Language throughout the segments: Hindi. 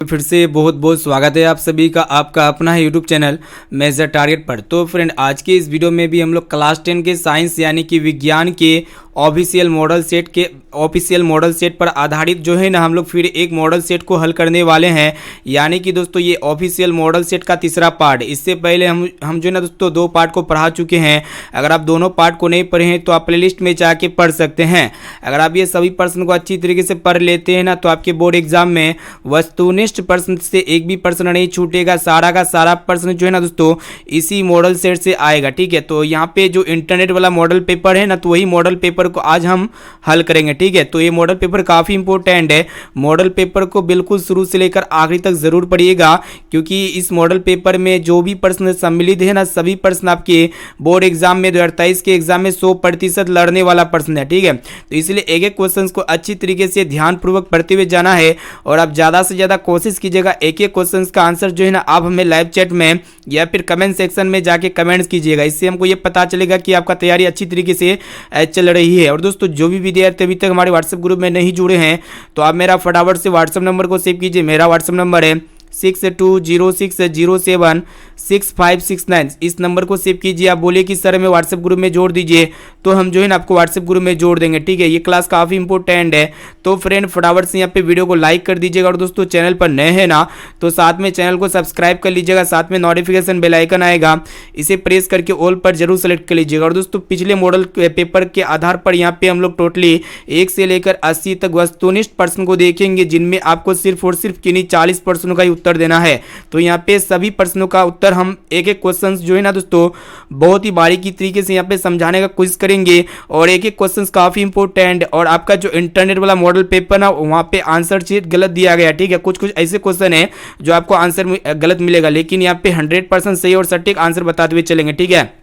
फिर से बहुत बहुत स्वागत है आप सभी का आपका अपना है यूट्यूब चैनल मेजर टारगेट पर। तो फ्रेंड, आज के इस वीडियो में भी हम लोग क्लास 10 के साइंस यानी कि विज्ञान के ऑफिशियल मॉडल सेट पर आधारित जो है ना हम लोग फिर एक मॉडल सेट को हल करने वाले हैं। यानी कि दोस्तों ये ऑफिशियल मॉडल सेट का तीसरा पार्ट। इससे पहले हम जो है ना दोस्तों दो पार्ट को पढ़ा चुके हैं। अगर आप दोनों पार्ट को नहीं पढ़े हैं तो आप प्लेलिस्ट में जाके पढ़ सकते हैं। अगर आप ये सभी प्रश्न को अच्छी तरीके से पढ़ लेते हैं ना तो आपके बोर्ड एग्जाम में वस्तुनिष्ठ प्रश्न से एक भी प्रश्न नहीं छूटेगा। सारा का सारा प्रश्न जो है ना दोस्तों इसी मॉडल सेट से आएगा। ठीक है, तो यहाँ पे जो इंटरनेट वाला मॉडल पेपर है ना तो वही मॉडल पेपर को आज हम हल करेंगे। ठीक है, तो ये मॉडल पेपर काफी इंपॉर्टेंट है। मॉडल पेपर को बिल्कुल शुरू से लेकर आखिरी तक जरूर पढ़िएगा, क्योंकि इस मॉडल पेपर में जो भी प्रश्न सम्मिलित है ना सभी प्रश्न आपके बोर्ड एग्जाम में 2023 के एग्जाम में 100% लड़ने वाला प्रश्न है। ठीक है, तो इसलिए एक एक क्वेश्चन को अच्छी तरीके से ध्यानपूर्वक पढ़ते हुए जाना है और आप ज्यादा से ज्यादा कोशिश कीजिएगा एक एक क्वेश्चन का आंसर जो है ना आप हमें लाइव चैट में या फिर कमेंट सेक्शन में जाके कमेंट्स कीजिएगा। इससे हमको ये पता चलेगा कि आपका तैयारी अच्छी तरीके से चल रही है। और दोस्तों जो भी विद्यार्थी अभी तक हमारे व्हाट्सएप ग्रुप में नहीं जुड़े हैं तो आप मेरा फटाफट से व्हाट्सएप नंबर को सेव कीजिए। मेरा व्हाट्सएप नंबर है 6206076569। इस नंबर को सेव कीजिए। आप बोलिए कि सर हमें व्हाट्सएप ग्रुप में जोड़ दीजिए तो हम जो है ना आपको व्हाट्सएप ग्रुप में जोड़ देंगे। ठीक है, ये क्लास काफ़ी इंपॉर्टेंट है। तो फ्रेंड फटाफट से यहाँ पे वीडियो को लाइक कर दीजिएगा और दोस्तों चैनल पर नए हैं ना तो साथ में चैनल को सब्सक्राइब कर लीजिएगा। साथ में नोटिफिकेशन बेल आइकन आएगा, इसे प्रेस करके ऑल पर जरूर सेलेक्ट कर लीजिएगा। और दोस्तों पिछले मॉडल पेपर के आधार पर यहाँ पे हम लोग टोटली 1 से लेकर 80 तक वस्तुनिष्ठ प्रश्न को देखेंगे, जिनमें आपको सिर्फ और सिर्फ किन्हीं 40 प्रश्नों का ही उत्तर देना है। तो यहाँ पे सभी प्रश्नों का उत्तर हम एक एक क्वेश्चन जो है ना दोस्तों बहुत ही बारीकी तरीके से यहाँ पे समझाने का कोशिश करेंगे और एक एक क्वेश्चन काफी इंपॉर्टेंट। और आपका जो इंटरनेट वाला मॉडल पेपर ना वहाँ पे आंसर शीट गलत दिया गया। ठीक है, कुछ कुछ ऐसे क्वेश्चन है जो आपको आंसर गलत मिलेगा, लेकिन यहाँ पे 100% सही और सटीक आंसर बताते हुए चलेंगे। ठीक है,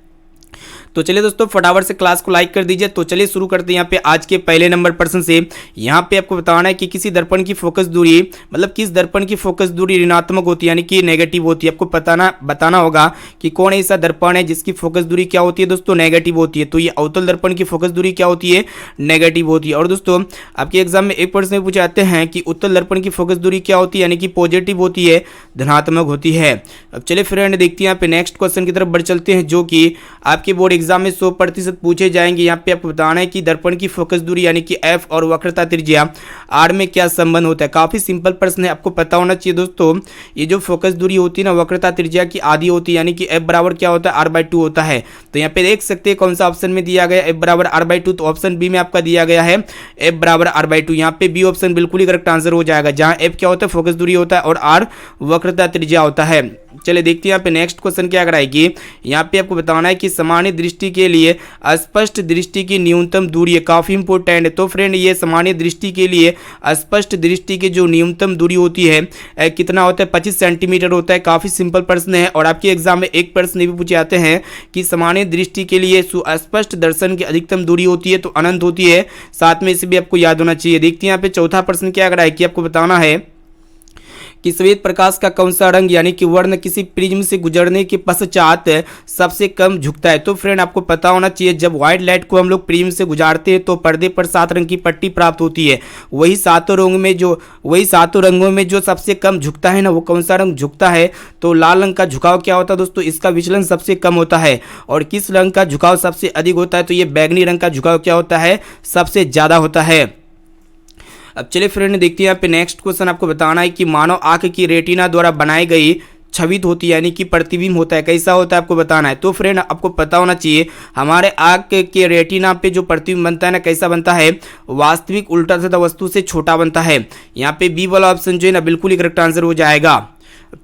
तो चलिए दोस्तों फटाफट से क्लास को लाइक कर दीजिए। तो चलिए शुरू करते हैं यहाँ पे आज के पहले नंबर प्रश्न से। यहाँ पे आपको बताना है कि किसी दर्पण की फोकस दूरी मतलब किस दर्पण की फोकस दूरी ऋणात्मक होती है यानी कि नेगेटिव होती है। आपको बताना होगा कि कौन ऐसा दर्पण है जिसकी फोकस दूरी क्या होती है दोस्तों, नेगेटिव होती है। तो ये अवतल दर्पण की फोकस दूरी क्या होती है, नेगेटिव होती है। और दोस्तों आपके एग्जाम में एक प्रश्न पूछे जाते हैं कि उत्तल दर्पण की फोकस दूरी क्या होती है यानी कि पॉजिटिव होती है, धनात्मक होती है। अब चलिए फ्रेंड देखते हैं यहाँ पे नेक्स्ट क्वेश्चन की तरफ बढ़ चलते हैं, जो कि आपके बोर्ड एग्जाम में 100% पूछे जाएंगे। यहाँ पे आपको बताना है कि दर्पण की फोकस दूरी यानी कि एफ और वक्रता त्रिज्या आर में क्या संबंध होता है। काफी सिंपल प्रश्न है, आपको पता होना चाहिए दोस्तों। ये जो फोकस दूरी होती है ना वक्रता त्रिज्या की आधी होती है, यानी कि एफ बराबर क्या होता है, r/2 होता है। तो यहाँ पे देख सकते हैं कौन सा ऑप्शन में दिया गया एफ बराबर r/2, तो ऑप्शन बी में आपका दिया गया है एफ बराबर r/2। यहाँ पे बी ऑप्शन बिल्कुल ही करेक्ट आंसर हो जाएगा, जहां एफ क्या होता है, फोकस दूरी होता है और आर वक्रता त्रिज्या होता है। चलिए देखते हैं यहाँ पे नेक्स्ट क्वेश्चन क्या कराएगी। यहाँ पे आपको बताना है कि सामान्य दृष्टि के लिए स्पष्ट दृष्टि की न्यूनतम दूरी है। काफी इंपॉर्टेंट है। तो फ्रेंड ये सामान्य दृष्टि के लिए स्पष्ट दृष्टि की जो न्यूनतम दूरी होती है कितना होता है, 25 सेंटीमीटर होता है। काफी सिंपल प्रश्न है और आपके एग्जाम में एक प्रश्न भी पूछे जाते हैं कि सामान्य दृष्टि के लिए सुस्पष्ट दर्शन की अधिकतम दूरी होती है तो अनंत होती है। साथ में इसे भी आपको याद होना चाहिए। देखते हैं यहाँ पे चौथा प्रश्न क्या कराएगी, कि आपको बताना है कि श्वेत प्रकाश का कौन सा रंग यानी कि वर्ण किसी प्रिज्म से गुजरने के पश्चात सबसे कम झुकता है। तो फ्रेंड आपको पता होना चाहिए जब व्हाइट लाइट को हम लोग प्रिज्म से गुजारते हैं तो पर्दे पर 7 रंग की पट्टी प्राप्त होती है। वही सातों रंगों में जो सबसे कम झुकता है ना वो कौन सा रंग झुकता है, तो लाल रंग का झुकाव क्या होता है दोस्तों, इसका विचलन सबसे कम होता है। और किस रंग का झुकाव सबसे अधिक होता है, तो ये बैंगनी रंग का झुकाव क्या होता है, सबसे ज्यादा होता है। अब चलिए फ्रेंड देखते हैं यहाँ पे नेक्स्ट क्वेश्चन। आपको बताना है कि मानव आंख की रेटिना द्वारा बनाई गई छवित होती है यानी कि प्रतिबिंब होता है, कैसा होता है आपको बताना है। तो फ्रेंड आपको पता होना चाहिए हमारे आंख के रेटिना पे जो प्रतिबिंब बनता है ना कैसा बनता है, वास्तविक उल्टा सीधा वस्तु से छोटा बनता है। यहाँ पे बी वाला ऑप्शन जो है ना बिल्कुल ही करेक्ट आंसर हो जाएगा।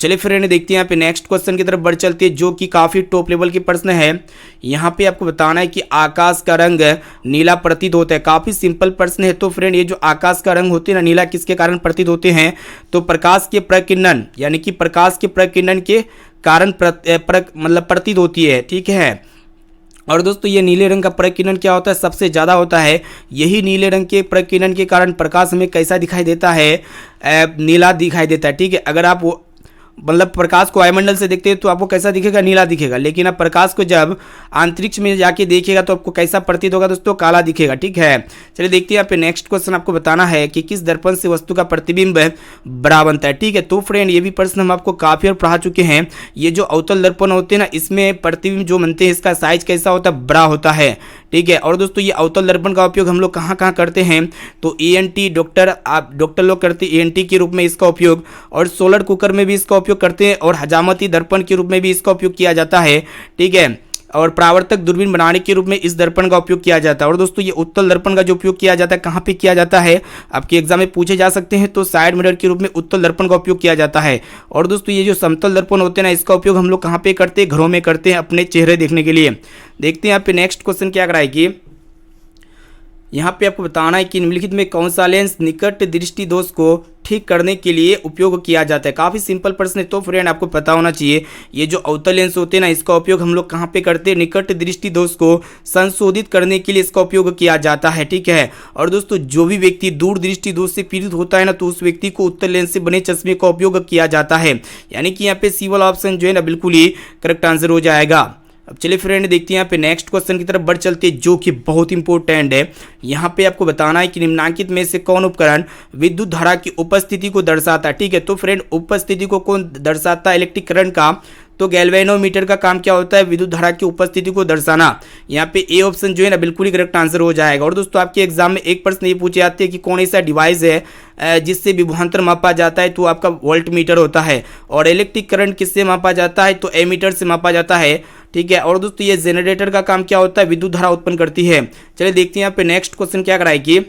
चलिए फ्रेंड देखते हैं यहाँ पे नेक्स्ट क्वेश्चन की तरफ बढ़ चलते हैं, जो कि काफी टॉप लेवल के प्रश्न है। यहाँ पे आपको बताना है कि आकाश का रंग नीला प्रतीत होता है। काफी सिंपल प्रश्न है। तो फ्रेंड ये जो आकाश का रंग होते हैं ना नीला किसके कारण प्रतीत होते हैं, तो प्रकाश के प्रकिरणन यानी कि प्रकाश के प्रकिरणन के कारण मतलब प्रतीत होती है। ठीक है, और दोस्तों ये नीले रंग का प्रकिरण क्या होता है, सबसे ज़्यादा होता है। यही नीले रंग के प्रकिरण के कारण प्रकाश हमें कैसा दिखाई देता है, नीला दिखाई देता है। ठीक है, अगर आप मतलब प्रकाश को वायुमंडल से देखते हैं तो आपको कैसा दिखेगा, नीला दिखेगा, लेकिन आप प्रकाश को जब अंतरिक्ष में जाके देखिएगा तो आपको कैसा प्रतीत होगा दोस्तों, काला दिखेगा। ठीक है, चलिए देखते हैं यहाँ पे नेक्स्ट क्वेश्चन आपको बताना है कि किस दर्पण से वस्तु का प्रतिबिंब बड़ा बनता है। ठीक है, तो फ्रेंड ये भी प्रश्न हम आपको काफी और पढ़ा चुके हैं। ये जो अवतल दर्पण होते हैं ना, इसमें प्रतिबिंब जो बनते हैं इसका साइज कैसा होता है, बड़ा होता है। ठीक है, और दोस्तों ये अवतल दर्पण का उपयोग हम लोग कहाँ कहाँ करते हैं, तो ENT डॉक्टर लोग करते हैं ENT के रूप में इसका उपयोग, और सोलर कुकर में भी इसका उपयोग करते हैं, और हजामती दर्पण के रूप में भी इसका उपयोग किया जाता है। ठीक है, और परावर्तक दूरबीन बनाने के रूप में इस दर्पण का उपयोग किया जाता है। और दोस्तों ये उत्तल दर्पण का जो उपयोग किया जाता है कहाँ पे किया जाता है, आपके एग्जाम में पूछे जा सकते हैं, तो साइड मिरर के रूप में उत्तल दर्पण का उपयोग किया जाता है। और दोस्तों ये जो समतल दर्पण होते हैं ना, इसका उपयोग हम लोग कहाँ पे करते हैं, घरों में करते हैं अपने चेहरे देखने के लिए। देखते हैं यहाँ पे नेक्स्ट क्वेश्चन क्या कराएगी। यहाँ पे आपको बताना है कि निम्नलिखित में कौन सा लेंस निकट दृष्टि दोष को ठीक करने के लिए उपयोग किया जाता है। काफ़ी सिंपल प्रश्न है, तो फ्रेंड आपको पता होना चाहिए। ये जो अवतल लेंस होते हैं ना, इसका उपयोग हम लोग कहाँ पे करते हैं, निकट दृष्टि दोष को संशोधित करने के लिए इसका उपयोग किया जाता है। ठीक है, और दोस्तों जो भी व्यक्ति दूर दृष्टि दोष से पीड़ित होता है ना, तो उस व्यक्ति को उत्तल लेंस से बने चश्मे का उपयोग किया जाता है। यानी कि यहाँ पे सी वाला ऑप्शन जो है ना, बिल्कुल ही करेक्ट आंसर हो जाएगा। अब चलिए फ्रेंड देखते हैं यहाँ पे नेक्स्ट क्वेश्चन की तरफ बढ़ चलते हैं, जो कि बहुत इंपॉर्टेंट है। यहाँ पे आपको बताना है कि निम्नलिखित में से कौन उपकरण विद्युत धारा की उपस्थिति को दर्शाता है। ठीक है, तो फ्रेंड उपस्थिति को कौन दर्शाता है इलेक्ट्रिक करंट का, तो गैल्वेनोमीटर का काम क्या होता है, विद्युत धारा की उपस्थिति को दर्शाना। यहाँ पे ए ऑप्शन जो है ना, बिल्कुल ही करेक्ट आंसर हो जाएगा। और दोस्तों आपके एग्जाम में एक प्रश्न ये पूछे जाते हैं कि कौन ऐसा डिवाइस है जिससे विभवांतर मापा जाता है, तो आपका वोल्ट मीटर होता है। और इलेक्ट्रिक करंट किससे मापा जाता है, तो एमीटर से मापा जाता है। ठीक है, और दोस्तों ये जनरेटर का काम क्या होता है, विद्युत धारा उत्पन्न करती है। चलिए देखते हैं यहाँ पे नेक्स्ट क्वेश्चन क्या कराएगी।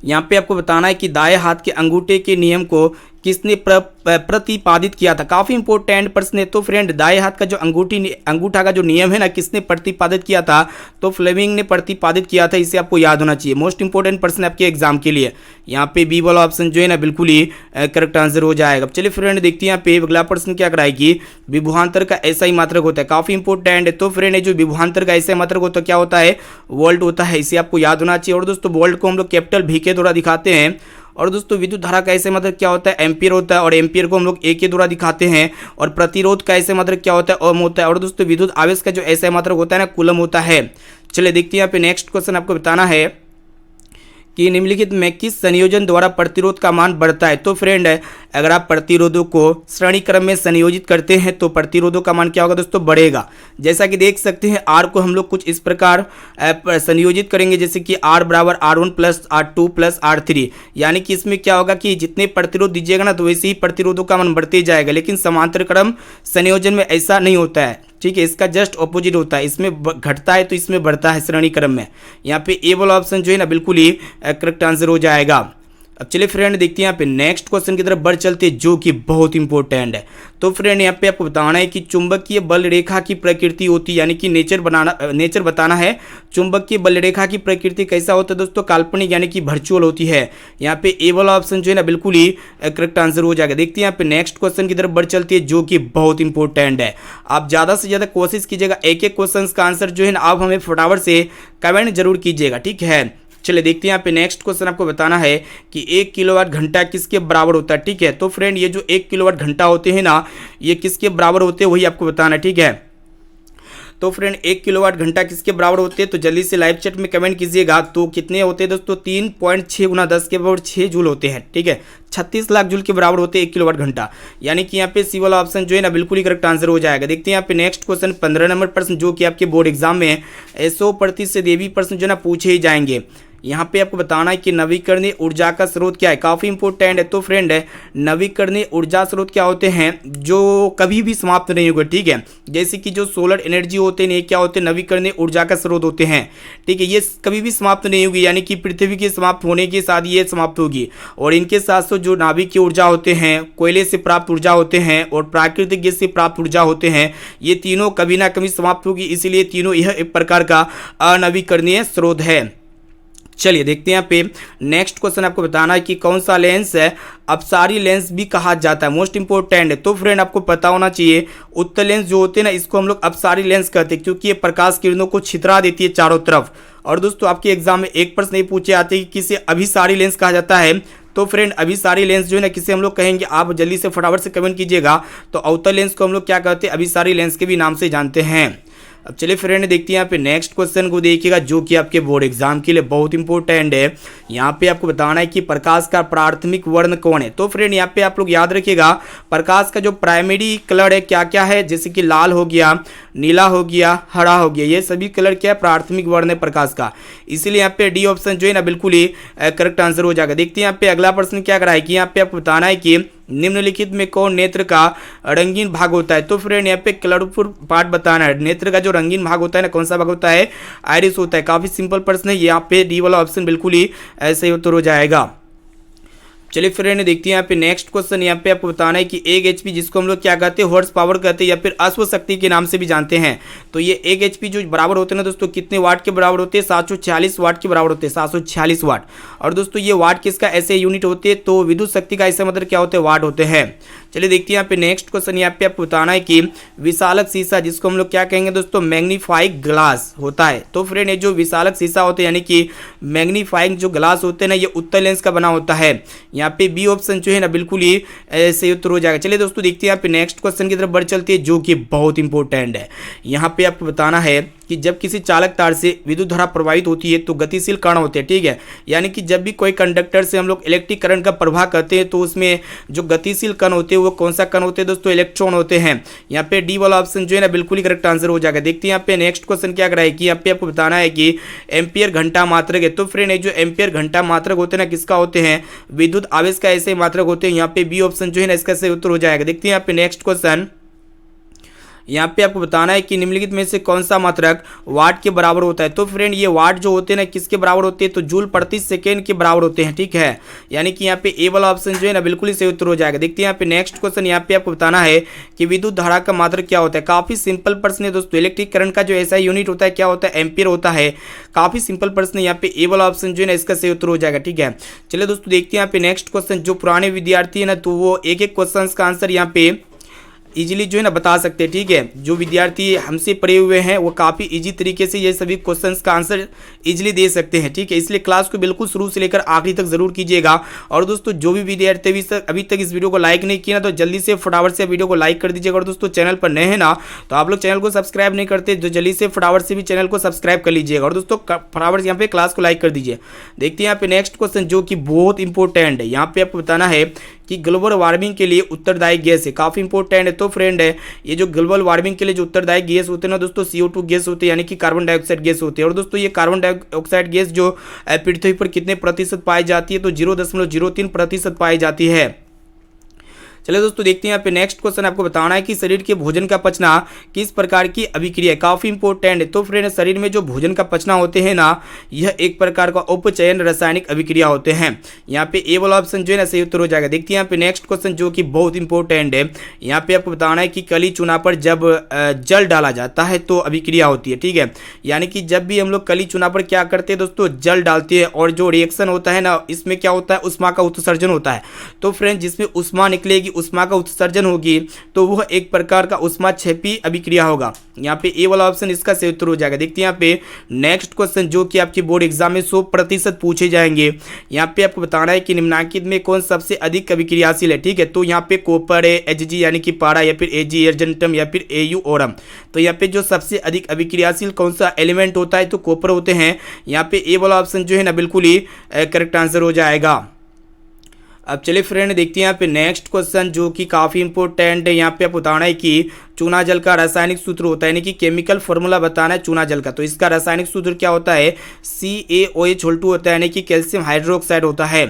यहाँ पे आपको बताना है कि दाएं हाथ के अंगूठे के नियम को किसने प्रतिपादित किया था। काफी इंपॉर्टेंट प्रश्न है, तो फ्रेंड दाएं हाथ का जो अंगूठा का जो नियम है ना, किसने प्रतिपादित किया था, तो फ्लेमिंग ने प्रतिपादित किया था। इसे आपको याद होना चाहिए, मोस्ट इंपॉर्टेंट प्रश्न आपके एग्जाम के लिए। यहाँ पे बी वाला ऑप्शन जो है ना, बिल्कुल ही करेक्ट आंसर हो जाएगा। चलिए फ्रेंड देखते हैं यहाँ पे अगला प्रश्न क्या कराएगी। विभवांतर का ऐसा ही मात्रक होता है, काफी इंपॉर्टेंट है, तो फ्रेंड जो विभवांतर का ऐसा मात्रक होता है क्या होता है, वोल्ट होता है। इसे आपको याद होना चाहिए। और दोस्तों वोल्ट को हम लोग कैपिटल V के द्वारा दिखाते हैं। और दोस्तों विद्युत धारा का ऐसे मतलब क्या होता है, एम्पियर होता है, और एम्पियर को हम लोग ए के द्वारा दिखाते हैं। और प्रतिरोध का ऐसे मतलब क्या होता है, ओम होता है। और दोस्तों विद्युत आवेश का जो ऐसा मात्रक होता है ना, कूलम होता है। चलिए देखते हैं यहाँ पे नेक्स्ट क्वेश्चन आपको बताना है कि निम्नलिखित में किस संयोजन द्वारा प्रतिरोध का मान बढ़ता है। तो फ्रेंड अगर आप प्रतिरोधों को श्रेणी क्रम में संयोजित करते हैं तो प्रतिरोधों का मान क्या होगा दोस्तों, बढ़ेगा। जैसा कि देख सकते हैं R को हम लोग कुछ इस प्रकार संयोजित करेंगे, जैसे कि R बराबर R1 plus R2 plus R3। यानी कि इसमें क्या होगा कि जितने प्रतिरोध दीजिएगा ना, तो वैसे ही प्रतिरोधों का मान बढ़ते जाएगा। लेकिन समांतर क्रम संयोजन में ऐसा नहीं होता है। ठीक है, इसका जस्ट ऑपोजिट होता है, इसमें घटता है तो इसमें बढ़ता है श्रेणी क्रम में। यहाँ पे ए वाला ऑप्शन जो है ना, बिल्कुल ही करेक्ट आंसर हो जाएगा। अब चलिए फ्रेंड देखते हैं यहाँ पे नेक्स्ट क्वेश्चन की तरफ बढ़ चलते हैं, जो कि बहुत इंपॉर्टेंट है। तो फ्रेंड यहाँ पे आपको बताना है कि चुंबकीय बल रेखा की प्रकृति होती है, यानी कि नेचर बताना है। चुंबकीय बल रेखा की प्रकृति कैसा होता है दोस्तों, काल्पनिक यानी कि वर्चुअल होती है। यहाँ पे ए वाला ऑप्शन जो है ना, बिल्कुल ही करेक्ट आंसर हो जाएगा। देखते हैं यहाँ पे नेक्स्ट क्वेश्चन की तरफ बढ़ चलती है, जो कि बहुत इंपॉर्टेंट है। आप ज़्यादा से ज़्यादा कोशिश कीजिएगा, एक एक क्वेश्चन का आंसर जो है ना, आप हमें फटाफट से कमेंट जरूर कीजिएगा। ठीक है, चलिए देखते हैं यहाँ पे नेक्स्ट क्वेश्चन आपको बताना है कि 1 किलोवाट घंटा किसके बराबर होता है। ठीक है, तो फ्रेंड ये जो 1 किलोवाट घंटा होते हैं ना, ये किसके बराबर होते हैं, वही आपको बताना है। ठीक है, तो फ्रेंड 1 किलोवाट घंटा किसके बराबर होते हैं, तो जल्दी से लाइव चैट में कमेंट कीजिएगा। तो कितने होते हैं दोस्तों, 3.6 गुना 10 के पावर 6 जूल होते हैं। ठीक है, 36 लाख जूल के बराबर होते हैं 1 किलोवाट घंटा। यानी कि यहाँ पे सी वाला ऑप्शन जो है ना, बिल्कुल ही करेक्ट आंसर हो जाएगा। देखते हैं यहाँ पे नेक्स्ट क्वेश्चन 15 नंबर प्रश्न, जो कि आपके बोर्ड एग्जाम में 100% ये भी प्रश्न जो है ना पूछे ही जाएंगे। यहाँ पे आपको बताना है कि नवीकरणीय ऊर्जा का स्रोत क्या है। काफ़ी इंपॉर्टेंट है, तो फ्रेंड नवीकरणीय ऊर्जा स्रोत क्या होते हैं, जो कभी भी समाप्त नहीं होगा। ठीक है, जैसे कि जो सोलर एनर्जी होते हैं, ये क्या होते हैं, नवीकरणीय ऊर्जा का स्रोत होते हैं। ठीक है, ये कभी भी समाप्त नहीं होगी, यानी कि पृथ्वी के समाप्त होने के साथ ये समाप्त होगी। और इनके साथ साथ जो नाभिकीय ऊर्जा होते हैं, कोयले से प्राप्त ऊर्जा होते हैं, और प्राकृतिक गैस से प्राप्त ऊर्जा होते हैं, ये तीनों कभी ना कभी समाप्त होगी। इसीलिए तीनों यह एक प्रकार का अनवीकरणीय स्रोत है। चलिए देखते हैं यहाँ पे नेक्स्ट क्वेश्चन आपको बताना है कि कौन सा लेंस है अपसारी लेंस भी कहा जाता है। मोस्ट इंपॉर्टेंट है, तो फ्रेंड आपको पता होना चाहिए, उत्तल लेंस जो होते हैं ना, इसको हम लोग अपसारी लेंस कहते हैं, क्योंकि ये प्रकाश किरणों को छितरा देती है चारों तरफ। और दोस्तों आपके एग्जाम में एक प्रश्न नहीं पूछे आते कि किसे अभिसारी लेंस कहा जाता है, तो फ्रेंड अभी सारी लेंस जो है ना किसे हम लोग कहेंगे, आप जल्दी से फटाफट से कमेंट कीजिएगा। तो अवतल लेंस को हम लोग क्या कहते हैं, अभी सारी लेंस के भी नाम से जानते हैं। अब चलिए फ्रेंड देखते हैं यहाँ पे नेक्स्ट क्वेश्चन को देखिएगा, जो कि आपके बोर्ड एग्जाम के लिए बहुत इंपॉर्टेंट है। यहाँ पे आपको बताना है कि प्रकाश का प्राथमिक वर्ण कौन है। तो फ्रेंड यहाँ पे आप लोग याद रखिएगा, प्रकाश का जो प्राइमरी कलर है क्या क्या है, जैसे कि लाल हो गया, नीला हो गया, हरा हो गया, ये सभी कलर क्या है, प्राथमिक वर्ण है प्रकाश का। इसीलिए यहाँ पे डी ऑप्शन जो है ना बिल्कुल ही करेक्ट आंसर हो जाएगा। देखते हैं यहाँ पे अगला प्रश्न क्या करा है कि यहाँ पे आपको बताना है कि निम्नलिखित में कौन नेत्र का रंगीन भाग होता है। तो फ्रेंड यहाँ पे कलरफुल पार्ट बताना है। नेत्र का जो रंगीन भाग होता है ना, कौन सा भाग होता है, आइरिस होता है। काफी सिंपल प्रश्न है, यहाँ पे डी वाला ऑप्शन बिल्कुल ही ऐसे ही उत्तर हो जाएगा। चलिए फ्रेंड देखते हैं यहाँ पे नेक्स्ट क्वेश्चन। यहाँ पे आपको बताना है कि 1 HP जिसको हम लोग क्या कहते हैं, हॉर्स पावर कहते हैं या फिर अश्व शक्ति के नाम से भी जानते हैं। तो ये 1 HP जो बराबर होते हैं ना दोस्तों, कितने वाट के बराबर होते हैं, 746 वाट के बराबर होते हैं, 746 वाट। और दोस्तों ये वाट किसका ऐसे यूनिट होते हैं, तो विद्युत शक्ति का ऐसा मतलब क्या होते हैं, वाट होते हैं। चलिए देखते हैं यहाँ पे नेक्स्ट क्वेश्चन। यहाँ पे आपको बताना है कि विशालक शीशा जिसको हम लोग क्या कहेंगे दोस्तों, मैग्नीफाइंग ग्लास होता है। तो फ्रेंड ये जो विशालक शीशा होते हैं यानी कि मैग्नीफाइंग जो ग्लास होते हैं ना, ये उत्तल लेंस का बना होता है। यहाँ पे बी ऑप्शन जो है ना बिल्कुल ही सही उत्तर हो जाएगा। चलिए दोस्तों देखते हैं यहाँ पे नेक्स्ट क्वेश्चन की तरफ बढ़ चलती है, जो कि बहुत इंपॉर्टेंट है। यहाँ पे आपको बताना है कि जब किसी चालक तार से विद्युत धारा प्रवाहित होती है तो गतिशील कण होते हैं, ठीक है। यानी कि जब भी कोई कंडक्टर से हम लोग इलेक्ट्रिक करंट का प्रवाह करते हैं तो उसमें जो गतिशील कण होते हैं वो कौन सा कण होते हैं दोस्तों, इलेक्ट्रॉन होते हैं। यहाँ पे डी वाला ऑप्शन जो है ना बिल्कुल ही करेक्ट आंसर हो जाएगा। देखते हैं यहाँ पे नेक्स्ट क्वेश्चन क्या कराए कि यहाँ पे आपको बताना है कि एम्पियर घंटा मात्रक है। तो फ्रेंड जो एम्पियर घंटा मात्रक होते हैं ना, किसका होते हैं, विद्युत आवेश का ऐसे मात्रक होते हैं। यहाँ पे बी ऑप्शन जो है ना इसका सही उत्तर हो जाएगा। देखते हैं यहाँ पे नेक्स्ट क्वेश्चन। यहाँ पे आपको बताना है कि निम्नलिखित में से कौन सा मात्रक वाट के बराबर होता है। तो फ्रेंड ये वाट जो होते हैं ना किसके बराबर होते हैं, तो जूल प्रति सेकेंड के बराबर होते हैं, ठीक है। यानी कि यहाँ पे ए वाला ऑप्शन जो है ना बिल्कुल ही सही उत्तर हो जाएगा। देखते हैं यहाँ पे नेक्स्ट क्वेश्चन। यहाँ पे आपको बताना है कि विद्युत धारा का मात्रक क्या होता है। काफी सिंपल प्रश्न है दोस्तों। इलेक्ट्रिक करंट का जो ऐसा यूनिट होता है क्या होता है, एम्पियर होता है। काफी सिंपल प्रश्न है, यहाँ पे ए वाला ऑप्शन जो है ना इसका सही उत्तर हो जाएगा, ठीक है। चलिए दोस्तों देखते हैं यहाँ पे नेक्स्ट क्वेश्चन। जो पुराने विद्यार्थी है ना, तो वो एक एक क्वेश्चन का आंसर यहाँ पे इजीली जो है ना बता सकते हैं, ठीक है। जो विद्यार्थी हमसे पढ़े हुए हैं वो काफ़ी इजी तरीके से ये सभी क्वेश्चंस का आंसर इजीली दे सकते हैं, ठीक है। इसलिए क्लास को बिल्कुल शुरू से लेकर आखिरी तक जरूर कीजिएगा। और दोस्तों जो भी विद्यार्थी अभी तक इस वीडियो को लाइक नहीं किया ना, तो जल्दी से फटाफट से वीडियो को लाइक कर दीजिएगा। और दोस्तों चैनल पर नए हैं ना, तो आप लोग चैनल को सब्सक्राइब नहीं करते, तो जल्दी से फटाफट से भी चैनल को सब्सक्राइब कर लीजिएगा। और दोस्तों फटाफट यहाँ पे क्लास को लाइक कर दीजिए। देखते हैं यहाँ पे नेक्स्ट क्वेश्चन, जो कि बहुत इंपॉर्टेंट है। यहाँ पे आपको बताना है कि ग्लोबल वार्मिंग के लिए उत्तरदायी गैस है। काफ़ी इंपॉर्टेंट है। तो फ्रेंड है ये जो ग्लोबल वार्मिंग के लिए जो उत्तरदायी गैस होते हैं ना दोस्तों, CO2 गैस होते हैं, यानी कि कार्बन डाइऑक्साइड गैस होते हैं। और दोस्तों ये कार्बन डाइऑक्साइड गैस जो पृथ्वी पर कितने प्रतिशत पाई जाती है, तो 0.03% पाई जाती है। चलिए दोस्तों देखते हैं यहाँ पे नेक्स्ट क्वेश्चन। आपको बताना है कि शरीर के भोजन का पचना किस प्रकार की अभिक्रिया है। काफी इंपॉर्टेंट है। तो फ्रेंड शरीर में जो भोजन का पचना होते हैं ना, यह एक प्रकार का उपचयन रासायनिक अभिक्रिया होते हैं। यहाँ पे ए वाला ऑप्शन जो है ना सही उत्तर हो जाएगा। देखते हैं यहाँ पे नेक्स्ट क्वेश्चन, जो कि बहुत इंपॉर्टेंट है। यहाँ पे आपको बताना है कि कली चूना पर जब जल डाला जाता है तो अभिक्रिया होती है, ठीक है। यानी कि जब भी हम लोग कली चूना पर क्या करते हैं दोस्तों, जल डालते हैं, और जो रिएक्शन होता है ना, इसमें क्या होता है, उष्मा का उत्सर्जन होता है। तो फ्रेंड जिसमें उष्मा निकलेगी, उष्मा का उत्सर्जन होगी, तो वह एक प्रकार का उष्मा क्षेपी अभिक्रिया होगा। यहाँ पे ए वाला ऑप्शन इसका सही उत्तर हो जाएगा। देखते हैं यहाँ पे नेक्स्ट क्वेश्चन, जो कि आपकी बोर्ड एग्जाम में 100% पूछे जाएंगे। यहाँ पे आपको बताना है कि निम्नलिखित में कौन सबसे अधिक अभिक्रियाशील है, ठीक है। तो यहाँ पे कॉपर है, Hg यानी कि पारा, या फिर Ag अर्जेंटम, या फिर Au ओरम। तो यहाँ पे जो सबसे अधिक अभिक्रियाशील कौन सा एलिमेंट होता है, तो कॉपर होते हैं। यहाँ पे ए वाला ऑप्शन जो है ना बिल्कुल ही करेक्ट आंसर हो जाएगा। अब चलिए फ्रेंड देखते हैं यहाँ पे नेक्स्ट क्वेश्चन, जो कि काफ़ी इंपॉर्टेंट है। यहाँ पे आप बताना है कि चूना जल का रासायनिक सूत्र होता है, यानी कि केमिकल फॉर्मूला बताना है चूना जल का। तो इसका रासायनिक सूत्र क्या होता है, CaOH होता है, यानी कि कैल्शियम हाइड्रोक्साइड होता है।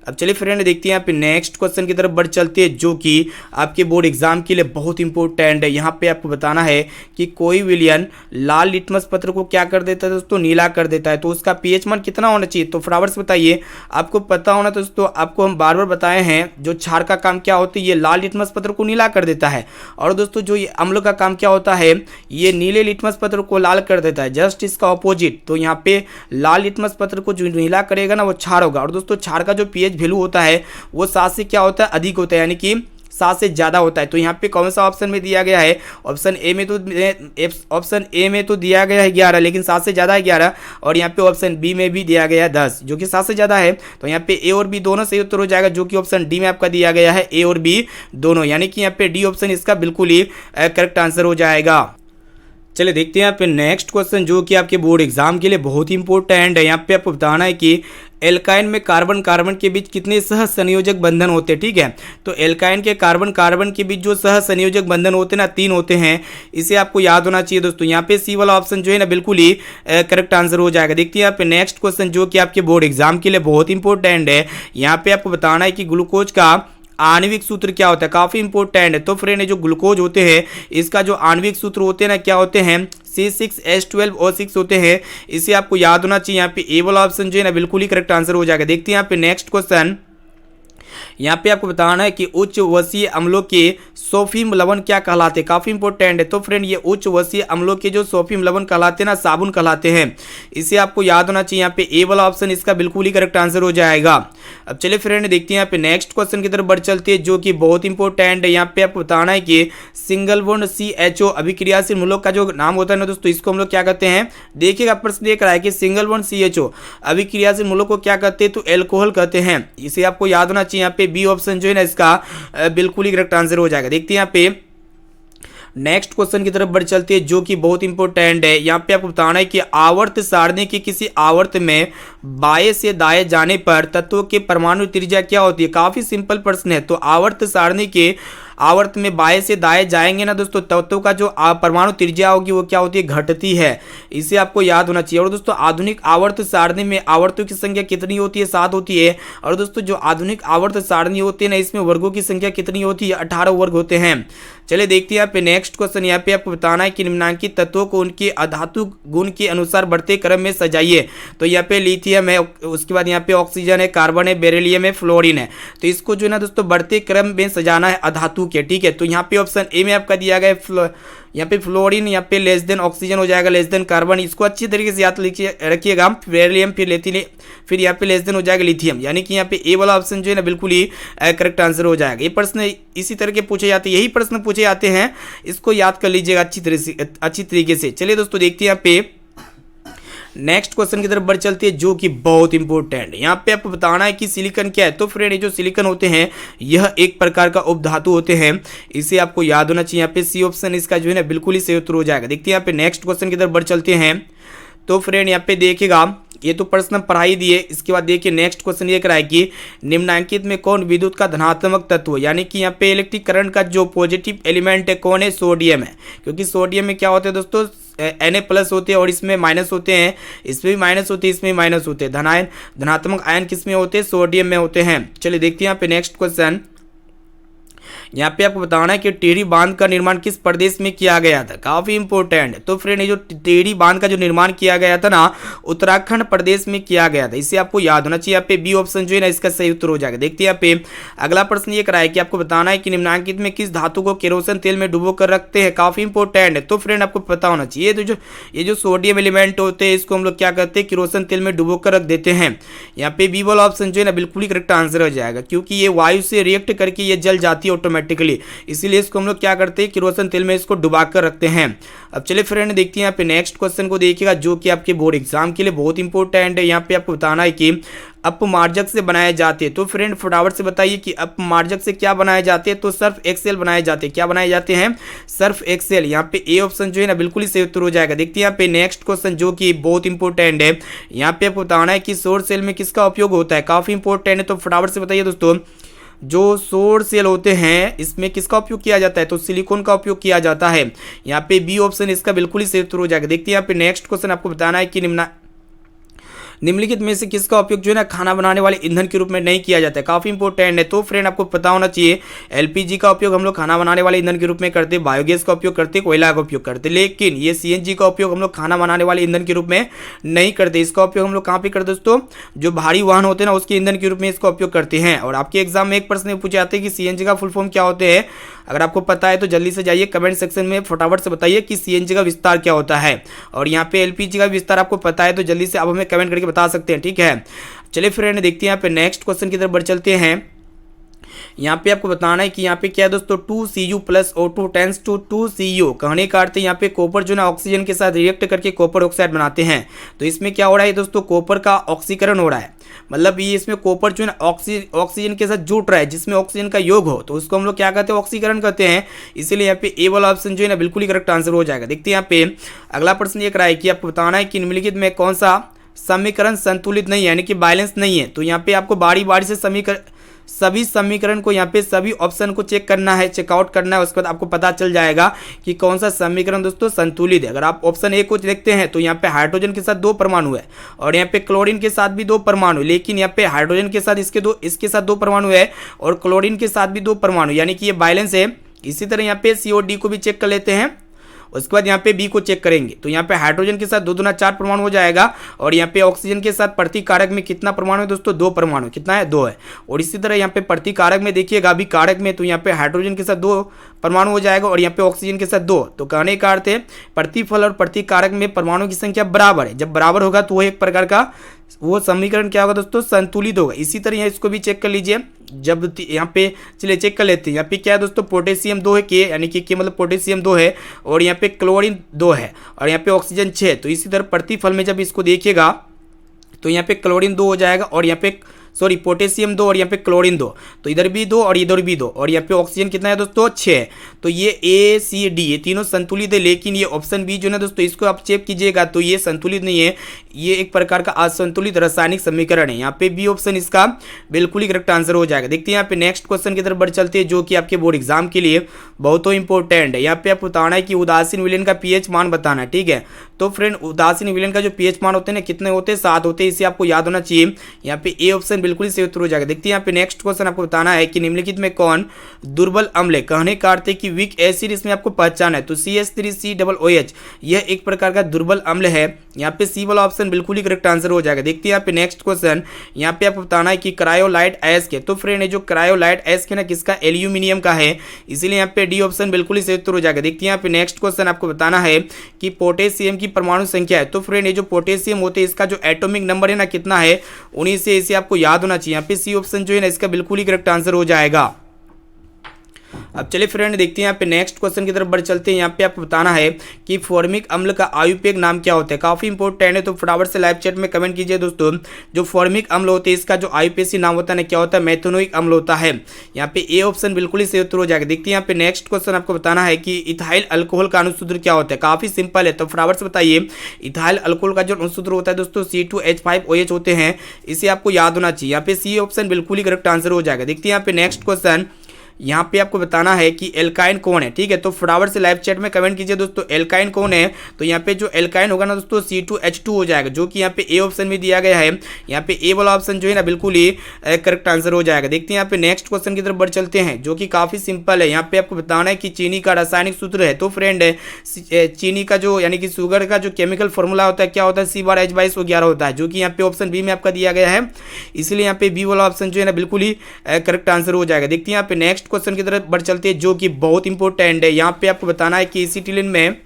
अब चलिए फ्रेंड देखते हैं यहाँ पे नेक्स्ट क्वेश्चन की तरफ बढ़ चलते हैं, जो कि आपके बोर्ड एग्जाम के लिए बहुत इंपॉर्टेंट है। यहाँ पे आपको बताना है कि कोई विलयन लाल लिटमस पत्र को क्या कर देता है दोस्तों, नीला कर देता है। तो उसका pH मान कितना होना चाहिए, तो फटाफट से बताइए। आपको पता होना तो दोस्तों, आपको हम बार बार बताए हैं, जो क्षार का काम क्या होता है, ये लाल लिटमस पत्र को नीला कर देता है। और दोस्तों जो ये अम्ल का काम क्या होता है, ये नीले लिटमस पत्र को लाल कर देता है, जस्ट इसका ऑपोजिट। तो यहाँ पे लाल लिटमस पत्र को जो नीला करेगा ना, वो क्षार होगा। और दोस्तों क्षार का जो pH वैल्यू होता है वो 7 से क्या होता है, अधिक होता है, यानी कि 7 से ज़्यादा होता है। तो यहाँ पे कौन सा ऑप्शन में दिया गया है, ऑप्शन ए में तो दिया गया है 11, लेकिन 7 से ज़्यादा है 11, और यहाँ पे ऑप्शन बी में भी दिया गया है 10 जो कि 7 से ज़्यादा है। तो यहाँ पे ए और बी दोनों सही उत्तर हो जाएगा, जो कि ऑप्शन डी में आपका दिया गया है ए और बी दोनों, यानी कि यहाँ पे डी ऑप्शन इसका बिल्कुल ही करेक्ट आंसर हो जाएगा। चलिए देखते हैं यहाँ पे नेक्स्ट क्वेश्चन, जो कि आपके बोर्ड एग्जाम के लिए बहुत ही इंपॉर्टेंट है। यहाँ पे आपको बताना है कि एल्काइन में कार्बन कार्बन के बीच कितने सह संयोजक बंधन होते हैं, ठीक है। तो एल्काइन के कार्बन कार्बन के बीच जो सह संयोजक बंधन होते हैं ना, 3 होते हैं। इसे आपको याद होना चाहिए दोस्तों। यहाँ पे सी वाला ऑप्शन जो है ना बिल्कुल ही करेक्ट आंसर हो जाएगा। देखते हैं यहाँ पे नेक्स्ट क्वेश्चन, जो कि आपके बोर्ड एग्जाम के लिए बहुत इंपॉर्टेंट है। यहाँ पे आपको बताना है कि ग्लूकोज का आणविक सूत्र क्या होता है, काफी इंपॉर्टेंट है। तो फ्रेंड ये जो ग्लूकोज होते हैं इसका जो आणविक सूत्र होते हैं ना, क्या होते हैं, C6H12O6 होते हैं। इसे आपको याद होना चाहिए। यहाँ पे ए वाला ऑप्शन जो है ना बिल्कुल ही करेक्ट आंसर हो जाएगा। देखते हैं यहाँ पे नेक्स्ट क्वेश्चन, यहाँ पे आपको बताना है कि उच्च वसीय अम्लों के सोफिम लवण क्या कहलाते हैं, काफी इंपॉर्टेंट है। तो फ्रेंड ये उच्च वसीय अम्लों के जो सोफिम लवण कहलाते हैं ना, साबुन कहलाते हैं। इसे आपको याद होना चाहिए। यहाँ पे ए वाला ऑप्शन इसका बिल्कुल ही करेक्ट आंसर हो जाएगा। अब चलिए फ्रेंड देखते हैं यहाँ पे नेक्स्ट क्वेश्चन की तरफ बढ़ चलते हैं, जो कि बहुत इंपॉर्टेंट है। यहाँ पे आपको बताना है कि सिंगल बॉन्ड CHO अभिक्रियाशील मूलक का जो नाम होता है ना दोस्तों, इसको हम लोग क्या कहते हैं, देखिएगा प्रश्न देख रहा है कि सिंगल बॉन्ड CHO अभिक्रियाशील मूलक को क्या कहते हैं, तो एल्कोहल कहते हैं। इसे आपको याद होना चाहिए। यहाँ पे बी ऑप्शन जो है ना इसका बिल्कुल ही करेक्ट आंसर हो जाएगा। देखते हैं यहाँ पे नेक्स्ट क्वेश्चन की तरफ बढ़ चलती है, जो कि बहुत इंपॉर्टेंट है। यहाँ पे आपको बताना है कि आवर्त सारणी के किसी आवर्त में बाएं से दाएं जाने पर तत्व के परमाणु त्रिज्या क्या होती है, काफी सिंपल प्रश्न है। तो आवर्त सारणी के आवर्त में बाएं से दाएं जाएंगे ना दोस्तों, तत्व का जो परमाणु त्रिज्या होगी वो क्या होती है, घटती है। इसे आपको याद होना चाहिए। और दोस्तों आधुनिक आवर्त सारणी में आवर्तों की संख्या कितनी होती है, 7 होती है। और दोस्तों जो आधुनिक आवर्त सारणी होती है ना, इसमें वर्गों की संख्या कितनी होती है, 18 वर्ग होते हैं। चलिए देखते हैं यहाँ पे नेक्स्ट क्वेश्चन। यहाँ पे आपको बताना है कि निम्नांकित तत्वों को उनके अधातु गुण के अनुसार बढ़ते क्रम में सजाइए। तो यहाँ पे लिथियम है, उसके बाद यहाँ पे ऑक्सीजन है, कार्बन है, बेरिलियम है, फ्लोरीन है। तो इसको जो है ना दोस्तों बढ़ते क्रम में सजाना है अधातु के, ठीक है। तो यहाँ पे ऑप्शन ए में आपका दिया गया है यहाँ पे फ्लोरीन, यहाँ पे लेस देन ऑक्सीजन हो जाएगा, लेस देन कार्बन। इसको अच्छी तरीके से याद रखिएगा। बेरिलियम फिर यहाँ पे लेस देन हो जाएगा लिथियम, यानी कि यहाँ पे ए वाला ऑप्शन जो है ना बिल्कुल ही करेक्ट आंसर हो जाएगा। ये प्रश्न इसी तरह के पूछे जाते हैं, यही प्रश्न पूछे जाते हैं, इसको याद कर लीजिएगा अच्छी तरीके से। चलिए दोस्तों देखते हैं यहाँ पे नेक्स्ट क्वेश्चन की तरफ बढ़ चलती है, जो कि बहुत इंपॉर्टेंट है। यहाँ पे आपको बताना है कि सिलिकॉन क्या है। तो फ्रेंड ये जो सिलिकॉन होते हैं यह एक प्रकार का उपधातु होते हैं। इसे आपको याद होना चाहिए। यहाँ पे सी ऑप्शन इसका जो है ना बिल्कुल ही सही उत्तर हो जाएगा। देखते हैं यहाँ पे नेक्स्ट क्वेश्चन की तरफ बढ़ चलते हैं। तो फ्रेंड यहाँ पे देखिएगा, ये तो प्रश्न पढ़ाई दिए। इसके बाद देखिए नेक्स्ट क्वेश्चन ये कराए कि निम्नांकित में कौन विद्युत का धनात्मक तत्व, यानी कि यहाँ पे इलेक्ट्रिक करंट का जो पॉजिटिव एलिमेंट है कौन है, सोडियम है। क्योंकि सोडियम में क्या होता है दोस्तों, Na+ होते हैं और इसमें माइनस होते हैं, इसमें भी माइनस होते हैं, इसमें भी माइनस होते हैं। धनात्मक आयन किस में होते हैं, सोडियम में होते हैं। चलिए देखते हैं यहाँ पे नेक्स्ट क्वेश्चन। यहाँ पे आपको बताना है कि टेढ़ी बांध का निर्माण किस प्रदेश में किया गया था, काफी इंपॉर्टेंट है। तो फ्रेंड ये जो टेढ़ी बांध का जो निर्माण किया गया था ना, उत्तराखंड प्रदेश में किया गया था। इसे आपको याद होना चाहिए। यहाँ पे बी ऑप्शन जो है ना इसका सही उत्तर हो जाएगा। देखते हैं यहाँ पे अगला प्रश्न ये कराया कि आपको बताना है कि निम्नांकित में किस धातु को केरोसिन तेल में डुबो कर रखते हैं, काफी इंपॉर्टेंट है। तो फ्रेंड आपको पता होना चाहिए, तो ये जो सोडियम एलिमेंट होते हैं इसको हम लोग क्या करते हैं, केरोसिन तेल में डुबो कर रख देते हैं। यहाँ पे बी वाला ऑप्शन जो है ना बिल्कुल ही करेक्ट आंसर हो जाएगा, क्योंकि ये वायु से रिएक्ट करके ये जल जाती है ऑटोमेटिकली, इसीलिए इसको हम लोग क्या करते हैं, केरोसिन तेल में इसको डुबा कर रखते हैं। अब चलिए फ्रेंड देखते हैं यहाँ पे नेक्स्ट क्वेश्चन को देखिएगा, जो कि आपके बोर्ड एग्जाम के लिए बहुत इंपॉर्टेंट है। यहाँ पे आपको बताना है कि अपमार्जक से बनाए जाते हैं। तो फ्रेंड फटाफट से बताइए कि अपमार्जक से क्या बनाए जाते हैं, तो सर्फ एक्सेल बनाए जाते हैं। क्या बनाए जाते हैं, सर्फ एक्सेल। यहाँ पे ए ऑप्शन जो है ना बिल्कुल ही सही उत्तर हो जाएगा। देखते हैं यहाँ पे नेक्स्ट क्वेश्चन, जो कि बहुत इंपॉर्टेंट है। यहाँ पे आपको बताना है कि सौर सेल में किसका उपयोग होता है, काफी इंपॉर्टेंट है। तो फटाफट से बताइए दोस्तों, जो सौर सेल होते हैं इसमें किसका उपयोग किया जाता है, तो सिलिकॉन का उपयोग किया जाता है। यहाँ पे बी ऑप्शन इसका बिल्कुल ही सही उत्तर हो जाएगा। देखते हैं यहाँ पे नेक्स्ट क्वेश्चन, आपको बताना है कि निम्नलिखित में से किसका उपयोग जो है ना खाना बनाने वाले ईंधन के रूप में नहीं किया जाता है, काफी इंपॉर्टेंट है। तो फ्रेंड आपको पता होना चाहिए, एलपीजी का उपयोग हम लोग खाना बनाने वाले ईंधन के रूप में करते, बायोगैस का उपयोग करते, कोयला का उपयोग करते, लेकिन ये सीएनजी का उपयोग हम लोग खाना बनाने वाले ईंधन के रूप में नहीं करते। इसका उपयोग हम लोग कहाँ पे करते दोस्तों, जो भारी वाहन होते हैं ना उसके ईंधन के रूप में इसका उपयोग करते हैं। और आपके एग्जाम में एक प्रश्न पूछे जाते हैं कि सीएनजी का फुल फॉर्म क्या होते हैं। अगर आपको पता है तो जल्दी से जाइए कमेंट सेक्शन में फटाफट से बताइए कि सीएनजी का विस्तार क्या होता है। और यहाँ पे एलपीजी का विस्तार आपको पता है तो जल्दी से आप हमें कमेंट करके बता सकते हैं, ठीक है। चलिए फ्रेंड देखते हैं यहाँ पे नेक्स्ट क्वेश्चन की तरफ बढ़ चलते हैं। यहाँ पे आपको बताना है कि यहाँ पे क्या है दोस्तों 2Cu plus O2 tense to 2Cu। कहने का अर्थ है यहाँ पे कॉपर जो ना ऑक्सीजन के साथ रिएक्ट करके कॉपर ऑक्साइड बनाते हैं। तो इसमें क्या हो रहा है दोस्तों, कॉपर का ऑक्सीकरण हो रहा है, मतलब ये इसमें कॉपर जो है ऑक्सीजन के साथ जुड़ रहा है, जिसमें ऑक्सीजन का योग हो तो उसको हम लोग क्या कहते हैं, ऑक्सीकरण कहते हैं। इसीलिए यहाँ पे ए वाला ऑप्शन जो है ना बिल्कुल ही करेक्ट आंसर हो जाएगा। देखते हैं यहाँ पे अगला प्रश्न ये करा है कि आपको बताना है कि निम्नलिखित में कौन सा समीकरण संतुलित नहीं है, यानी कि बैलेंस नहीं है। तो यहाँ पे आपको बारी बारी से सभी समीकरण को यहाँ पे सभी ऑप्शन को चेक करना है, चेकआउट करना है, उसके बाद आपको पता चल जाएगा कि कौन सा समीकरण दोस्तों संतुलित है। अगर आप ऑप्शन ए को देखते हैं तो यहाँ पे हाइड्रोजन के साथ 2 परमाणु है और यहाँ पे क्लोरीन के साथ भी 2 परमाणु, लेकिन यहाँ पे हाइड्रोजन के साथ इसके साथ 2 परमाणु है और क्लोरीन के साथ भी 2 परमाणु, यानी कि ये बैलेंस है। इसी तरह यहाँ पे COD को भी चेक कर लेते हैं, उसके बाद यहाँ पे बी को चेक करेंगे तो यहाँ पे हाइड्रोजन के साथ 2 दूना 4 परमाणु हो जाएगा और यहाँ पे ऑक्सीजन के साथ प्रति कारक में कितना परमाणु है दोस्तों, 2 परमाणु, कितना है 2 है। और इसी तरह यहाँ पे प्रति कारक में देखिएगा अभी कारक में तो यहाँ पे हाइड्रोजन के साथ 2 परमाणु हो जाएगा और यहाँ पे ऑक्सीजन के साथ 2। तो कहने का अर्थ है प्रतिफल और प्रति कारक में परमाणु की संख्या बराबर है। जब बराबर होगा तो वो एक प्रकार का वो समीकरण क्या होगा दोस्तों, संतुलित होगा। इसी तरह यहाँ इसको भी चेक कर लीजिए, जब यहाँ पे चलिए चेक कर लेते हैं। यहाँ पे क्या है दोस्तों, पोटेशियम 2 है, के यानी कि मतलब पोटेशियम 2 है और यहाँ पे क्लोरीन 2 है और यहाँ पे ऑक्सीजन 6। तो इसी तरह प्रतिफल में जब इसको देखिएगा तो यहाँ पे क्लोरीन 2 हो जाएगा और यहाँ पे पोटेशियम 2 और यहाँ पे क्लोरीन 2, तो इधर भी 2 और इधर भी 2 और यहाँ पे ऑक्सीजन कितना है दोस्तों, 6। तो ये ACD ये तीनों संतुलित है, लेकिन ये ऑप्शन बी जो है दोस्तों इसको आप चेक कीजिएगा तो ये संतुलित नहीं है, ये एक प्रकार का असंतुलित रासायनिक समीकरण है। यहाँ पे बी ऑप्शन इसका बिल्कुल ही करेक्ट आंसर हो जाएगा। देखते हैं यहाँ पे नेक्स्ट क्वेश्चन की तरफ बढ़ चलते हैं, जो कि आपके बोर्ड एग्जाम के लिए बहुत ही इंपॉर्टेंट है। यहाँ पे आपको बताना है कि उदासीन विलयन का pH मान बताना है, ठीक है। तो फ्रेंड उदासीन विलयन का जो pH मान होते हैं ना कितने होते हैं, 7 होते हैं, इसे आपको याद होना चाहिए। यहाँ पे ए ऑप्शन बिल्कुल ही सही उत्तर हो जाएगा। देखते हैं यहाँ पे नेक्स्ट क्वेश्चन आपको बताना है कि निम्नलिखित में कौन दुर्बल अम्ल है। कहने का अर्थ है कि वीक एसिड इसमें आपको पहचान है, तो CH3COOH यह एक प्रकार का दुर्बल अम्ल है। यहाँ पे सी वाला ऑप्शन बिल्कुल ही करेक्ट आंसर हो जाएगा। देखते हैं यहाँ पे नेक्स्ट क्वेश्चन, यहाँ पे आपको बताना है कि क्रायोलाइट अयस्क है। तो फ्रेंड ये जो क्रायोलाइट अयस्क है ना किसका, एल्यूमिनियम का है, इसीलिए यहाँ पे डी ऑप्शन बिल्कुल ही सही उत्तर हो जाएगा। देखते हैं यहाँ पे नेक्स्ट क्वेश्चन आपको बताना है कि पोटेशियम की परमाणु संख्या है। तो फ्रेंड ये जो पोटेशियम होते हैं इसका जो एटॉमिक नंबर है ना कितना है, 19 से इसे आपको याद होना चाहिए। यहाँ पे सी ऑप्शन जो है ना इसका बिल्कुल ही करेक्ट आंसर हो जाएगा। अब चलिए फ्रेंड देखते हैं यहाँ पे नेक्स्ट क्वेश्चन की तरफ बढ़ चलते हैं। यहाँ पे आपको बताना है कि फॉर्मिक अम्ल का आयुपेग नाम क्या होता है। काफी इंपॉर्टेंट है, तो फटाफट से लाइव चैट में कमेंट कीजिए दोस्तों। जो फॉर्मिक अम्ल होते हैं इसका जो आयुपेसी नाम होता है ना क्या होता है, मेथनोइक अम्ल होता है। यहाँ पे ए ऑप्शन बिल्कुल ही सही उत्तर हो जाएगा। देखते हैं यहाँ पे नेक्स्ट क्वेश्चन आपको बताना है कि इथाइल अल्कोहल का अनुसूत्र क्या होता है। काफी सिंपल है, तो फटाफट से बताइए। इथाइल अल्कोहल का जो अनुसूत्र होता है दोस्तों C2H5OH होते हैं, इसे आपको याद होना चाहिए। यहाँ पे सी ऑप्शन बिल्कुल ही करेक्ट आंसर हो जाएगा। देखते हैं यहाँ पे नेक्स्ट क्वेश्चन, यहाँ पे आपको बताना है कि एल्काइन कौन है, ठीक है। तो फटाफट से लाइव चैट में कमेंट कीजिए दोस्तों, एल्काइन कौन है। तो यहाँ पे जो एल्काइन होगा ना दोस्तों C2H2 हो जाएगा, जो कि यहाँ पे ए ऑप्शन में दिया गया है। यहाँ पे ए वाला ऑप्शन जो है ना बिल्कुल ही करेक्ट आंसर हो जाएगा। देखते हैं यहाँ पे नेक्स्ट क्वेश्चन की तरफ बढ़ चलते हैं, जो कि काफी सिंपल है। यहाँ पे आपको बताना है कि चीनी का रासायनिक सूत्र है। तो फ्रेंड चीनी का जो यानी कि शुगर का जो केमिकल फॉर्मूला होता है क्या होता है, C/H/SO11 होता है, जो कि यहाँ पे ऑप्शन बी में आपका दिया गया है। इसलिए यहाँ पे बी वाला ऑप्शन जो है ना बिल्कुल ही करेक्ट आंसर हो जाएगा। देखते हैं यहाँ पे नेक्स्ट क्वेश्चन की तरफ बढ़ चलते हैं, जो कि बहुत इंपॉर्टेंट है। यहाँ पे आपको बताना है कि एसिटिलीन में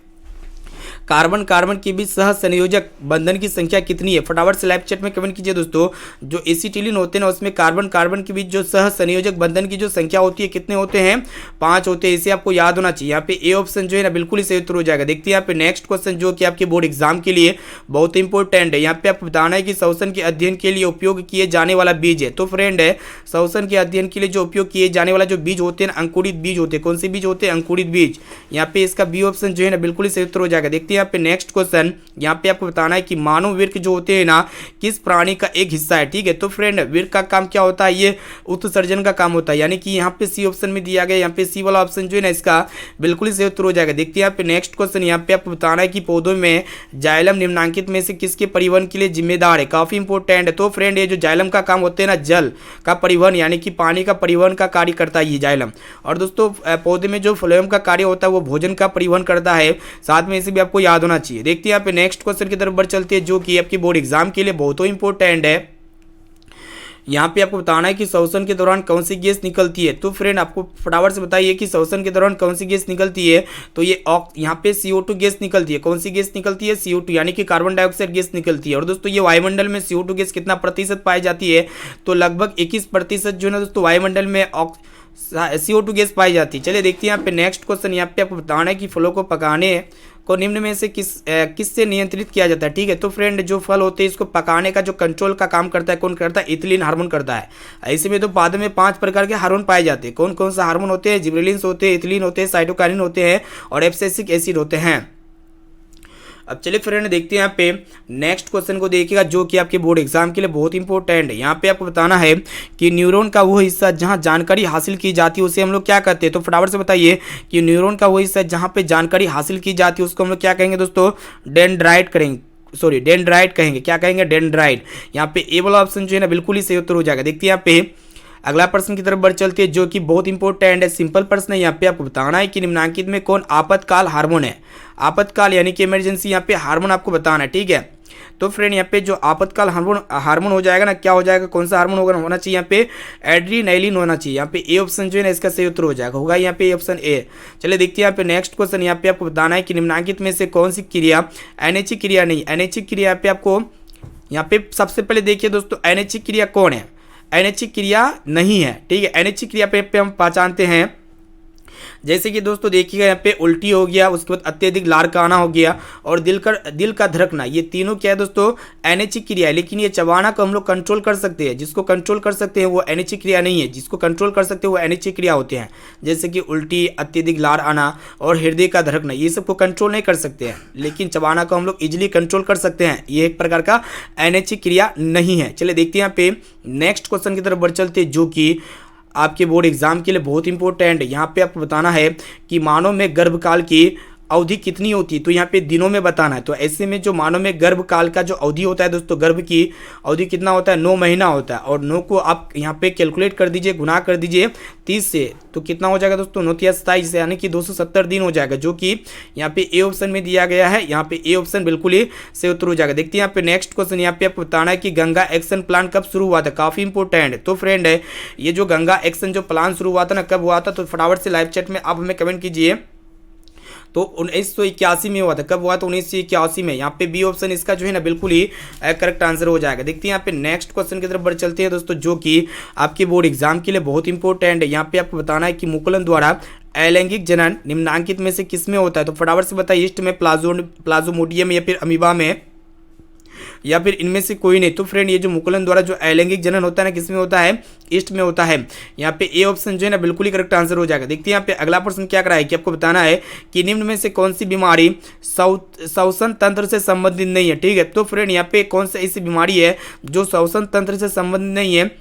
कार्बन कार्बन के बीच सह संयोजक बंधन की संख्या कितनी है। फटाफट से लाइव चैट में कमेंट कीजिए दोस्तों। जो एसिटिलीन होते हैं ना उसमें कार्बन कार्बन के बीच जो सह संयोजक बंधन की जो संख्या होती है कितने होते हैं, 5 होते हैं, इसे आपको याद होना चाहिए। यहाँ पे ए ऑप्शन जो है ना बिल्कुल ही सही उत्तर हो जाएगा। देखते हैं यहाँ पे नेक्स्ट क्वेश्चन, जो कि आपके बोर्ड एग्जाम के लिए बहुत इंपॉर्टेंट है। यहाँ पे आपको बताना है कि श्वसन के अध्ययन के लिए उपयोग किए जाने वाला बीज है। तो फ्रेंड है श्वसन के अध्ययन के लिए जो उपयोग किए जाने वाला जो बीज होते हैं अंकुरित बीज होते हैं। कौन से बीज होते हैं, अंकुरित बीज। यहाँ पे इसका बी ऑप्शन जो है ना बिल्कुल ही सही उत्तर हो जाएगा। देखते हैं यहाँ पे नेक्स्ट क्वेश्चन, यहाँ पे आपको बताना है कि मानव वृक्क जो होते हैं ना किस प्राणी का एक हिस्सा है, ठीक है। तो फ्रेंड वृक्क का काम क्या होता है, ये उत्सर्जन का काम होता है, यानी कि यहाँ पे सी ऑप्शन में दिया गया। यहाँ पे सी वाला ऑप्शन जो है ना इसका बिल्कुल ही सही उत्तर हो जाएगा। देखते हैं यहाँ पे नेक्स्ट क्वेश्चन, यहाँ पे आपको बताना है कि पौधों में जाइलम निम्नलिखित में से किसके परिवहन के लिए जिम्मेदार है। काफी इंपॉर्टेंट है। तो फ्रेंड ये जो जाइलम का काम होते हैं ना, जल का परिवहन यानी कि पानी का परिवहन का कार्य करता है ये जाइलम। और दोस्तों पौधे में जो फ्लोएम का कार्य होता है वो भोजन का परिवहन करता है, साथ में इसे भी आपको याद होना चाहिए। देखते हैं यहाँ पे नेक्स्ट क्वेश्चन की तरफ बढ़ चलते हैं, जो कि आपकी बोर्ड एग्जाम के लिए बहुत ही इंपॉर्टेंट है। यहाँ पे आपको बताना है कि श्वसन के दौरान कौन सी गैस निकलती है। तो फ्रेंड आपको फटाफट से बताइए कि श्वसन के दौरान कौन सी गैस निकलती है। तो ये यहाँ पे CO2 गैस निकलती है। कौन सी गैस निकलती है, CO2 यानी कि कार्बन डाइऑक्साइड गैस निकलती है। और दोस्तों ये वायुमंडल में CO2 गैस कितना प्रतिशत पाई जाती है, तो लगभग 21% जो है ना दोस्तों वायुमंडल में CO2 गैस पाई जाती है। चलिए देखते हैं यहाँ पे नेक्स्ट क्वेश्चन। यहाँ पे आपको बताना है कि फलों को पकाने को निम्न में से किससे नियंत्रित किया जाता है। ठीक है, तो फ्रेंड जो फल होते हैं इसको पकाने का जो कंट्रोल का काम करता है कौन करता है, इथिलीन हार्मोन करता है। ऐसे में तो पादप में 5 प्रकार के हार्मोन पाए जाते हैं। कौन कौन सा हार्मोन होते हैं, जिबरेलिन्स होते हैं, इथिलीन होते हैं, साइटोकाइनिन होते हैं और एब्सिसिक एसिड होते हैं। अब चलिए फ्रेंड देखते हैं यहाँ पे नेक्स्ट क्वेश्चन को देखिएगा जो कि आपके बोर्ड एग्जाम के लिए बहुत इंपॉर्टेंट है। यहाँ पे आपको बताना है कि न्यूरॉन का वो हिस्सा जहाँ जानकारी हासिल की जाती है उसे हम लोग क्या कहते हैं। तो फटाफट से बताइए कि न्यूरॉन का वो हिस्सा जहाँ पे जानकारी हासिल की जाती है उसको हम लोग क्या कहेंगे दोस्तों, डेंड्राइट करेंगे, सॉरी डेंड्राइट कहेंगे। क्या कहेंगे, डेंड्राइट। यहाँ पे ए वाला ऑप्शन जो है ना बिल्कुल ही सही उत्तर हो जाएगा। देखते हैं यहाँ पे अगला प्रश्न की तरफ बढ़ चलते हैं जो कि बहुत इंपॉर्टेंट है, सिंपल प्रश्न है। यहाँ पे आपको बताना है कि निम्नलिखित में कौन आपातकाल हार्मोन है। आपातकाल यानी कि इमरजेंसी यहाँ पे हार्मोन आपको बताना है। ठीक है, तो फ्रेंड यहाँ पे जो आपातकाल हार्मोन हो जाएगा ना, क्या हो जाएगा, कौन सा हार्मोन होना चाहिए, यहाँ पे एड्रीनालिन होना चाहिए। यहाँ पे ए ऑप्शन जो है ना इसका सही उत्तर हो जाएगा, होगा यहाँ पे ऑप्शन ए। चलिए देखते हैं यहाँ पे नेक्स्ट क्वेश्चन। यहाँ पे आपको बताना है कि निम्नलिखित में से कौन सी क्रिया अनैच्छिक क्रिया नहीं। अनैच्छिक क्रिया यहाँ पे आपको यहाँ पे सबसे पहले देखिए दोस्तों अनैच्छिक क्रिया कौन है, अनैच्छिक क्रिया नहीं है। ठीक है, अनैच्छिक क्रिया पे हम पहचानते हैं जैसे कि दोस्तों देखिएगा यहाँ पे उल्टी हो गया, उसके बाद अत्यधिक लार का आना हो गया और दिल का धड़कना, ये तीनों क्या है दोस्तों, अनैच्छिक क्रिया है। लेकिन ये चबाना को हम लोग कंट्रोल कर सकते हैं, जिसको कंट्रोल कर सकते हैं वो अनैच्छिक क्रिया नहीं है, जिसको कंट्रोल कर सकते हैं वो अनैच्छिक क्रिया होते हैं। जैसे कि उल्टी, अत्यधिक लार आना और हृदय का धड़कना, ये सबको कंट्रोल नहीं कर सकते हैं, लेकिन चबाना को हम लोग इजिली कंट्रोल कर सकते हैं। ये एक प्रकार का अनैच्छिक क्रिया नहीं है। चलिए देखते हैं यहाँ पे नेक्स्ट क्वेश्चन की तरफ बढ़ चलते हैं जो कि आपके बोर्ड एग्जाम के लिए बहुत इंपॉर्टेंट है। यहाँ पे आपको बताना है कि मानव में गर्भकाल की अवधि कितनी होती है। तो यहाँ पे दिनों में बताना है। तो ऐसे में जो मानव में गर्भकाल का जो अवधि होता है दोस्तों, गर्भ की अवधि कितना होता है, 9 महीना होता है। और 9 को आप यहाँ पे कैलकुलेट कर दीजिए, गुना कर दीजिए 30 से, तो कितना हो जाएगा दोस्तों, 9 या 27 यानी कि 270 दिन हो जाएगा, जो कि यहाँ पे ए ऑप्शन में दिया गया है। यहाँ पे ए ऑप्शन बिल्कुल ही सही उत्तर हो जाएगा। देखते हैं यहाँ पे नेक्स्ट क्वेश्चन। यहाँ पे आपको बताना है कि गंगा एक्शन प्लान कब शुरू हुआ था, काफी इंपॉर्टेंट है। तो फ्रेंड है ये जो गंगा एक्शन जो प्लान शुरू हुआ था ना, कब हुआ था, तो फटाफट से लाइव चैट में आप हमें कमेंट कीजिए। तो 1981 में हुआ था। कब हुआ था, 1981 में। यहाँ पे बी ऑप्शन इसका जो है ना बिल्कुल ही करेक्ट आंसर हो जाएगा। देखते हैं यहाँ पे नेक्स्ट क्वेश्चन की तरफ बढ़ चलते हैं दोस्तों जो कि आपके बोर्ड एग्जाम के लिए बहुत इंपॉर्टेंट है। यहाँ पे आपको बताना है कि मुकुलन द्वारा अलैंगिक जनन निम्नलिखित में से किस में होता है। तो फटाफट से बताइए, ईस्ट में, प्लाज्मोडियम या फिर अमीबा में, या फिर इनमें से कोई नहीं। तो फ्रेंड ये जो मुकुलन द्वारा जो अलैंगिक जनन होता है ना, किस में होता है, ईस्ट में होता है। यहाँ पे ए ऑप्शन जो है ना बिल्कुल ही करेक्ट आंसर हो जाएगा। देखते हैं यहाँ पे अगला प्रश्न क्या करा है कि आपको बताना है कि निम्न में से कौन सी बीमारी श्वसन तंत्र से संबंधित नहीं है। ठीक है, तो फ्रेंड यहाँ पे कौन सी ऐसी बीमारी है जो श्वसन तंत्र से संबंधित नहीं है।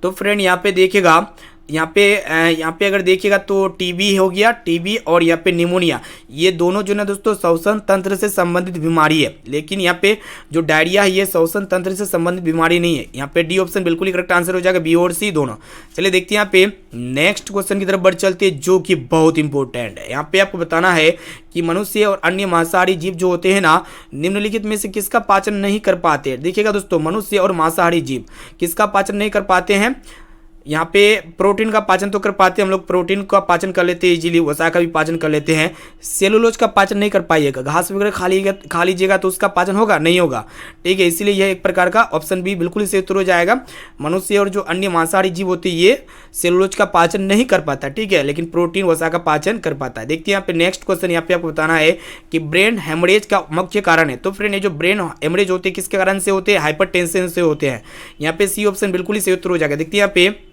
तो फ्रेंड यहाँ पे देखिएगा, यहाँ पे अगर देखिएगा तो टीबी हो गया, टीबी और यहाँ पे निमोनिया, ये दोनों जो ना दोस्तों श्वसन तंत्र से संबंधित बीमारी है। लेकिन यहाँ पे जो डायरिया है ये श्वसन तंत्र से संबंधित बीमारी नहीं है। यहाँ पे डी ऑप्शन बिल्कुल ही करेक्ट आंसर हो जाएगा, बी और सी दोनों। चलिए देखते हैं यहाँ पे नेक्स्ट क्वेश्चन की तरफ बढ़ चलते हैं जो कि बहुत इंपॉर्टेंट है। यहाँ पे आपको बताना है कि मनुष्य और अन्य मांसाहारी जीव जो होते हैं ना, निम्नलिखित में से किसका पाचन नहीं कर पाते। देखिएगा दोस्तों, मनुष्य और मांसाहारी जीव किसका पाचन नहीं कर पाते हैं। यहाँ पे प्रोटीन का पाचन तो कर पाते हैं हम लोग, प्रोटीन का पाचन कर लेते हैं इजीली, वसा का भी पाचन कर लेते हैं। सेलुलोज का पाचन नहीं कर पाइएगा, घास वगैरह खा लीजिएगा तो उसका पाचन होगा, नहीं होगा। ठीक है, इसीलिए यह एक प्रकार का ऑप्शन बी बिल्कुल ही सही उत्तर हो जाएगा। मनुष्य और जो अन्य मांसाहारी जीव होते हैं ये सेलुलोज का पाचन नहीं कर पाता। ठीक है, लेकिन प्रोटीन वसा का पाचन कर पाता है। देखते हैं यहाँ पे नेक्स्ट क्वेश्चन। यहाँ पे आपको बताना है कि ब्रेन हेमरेज का मुख्य कारण है। तो फ्रेंड ये जो ब्रेन हेमरेज होते हैं किसके कारण से होते हैं, हाइपरटेंशन से होते हैं। यहाँ पे सी ऑप्शन बिल्कुल ही सही उत्तर हो जाएगा। देखते हैं यहाँ पे